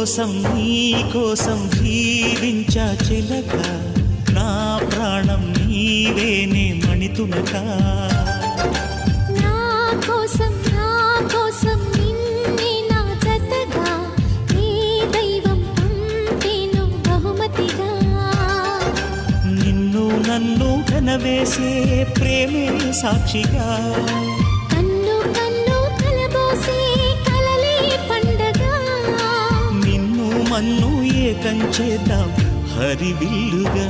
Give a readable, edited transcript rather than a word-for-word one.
నీ కోసం జీవించా చిలక, నా ప్రాణం నీవేనే మణితునక. నా కోసం నిన్నే నా జతగా, నీ దైవం పంపేను బహుమతిగా. నిన్ను నన్ను కనవేసే ప్రేమే సాక్షిగా, కన్ను కన్ను కలబోసే కలలే పండగ. నిన్ను మన్ను ఏకం చేద్దాం హరివిల్లుగా.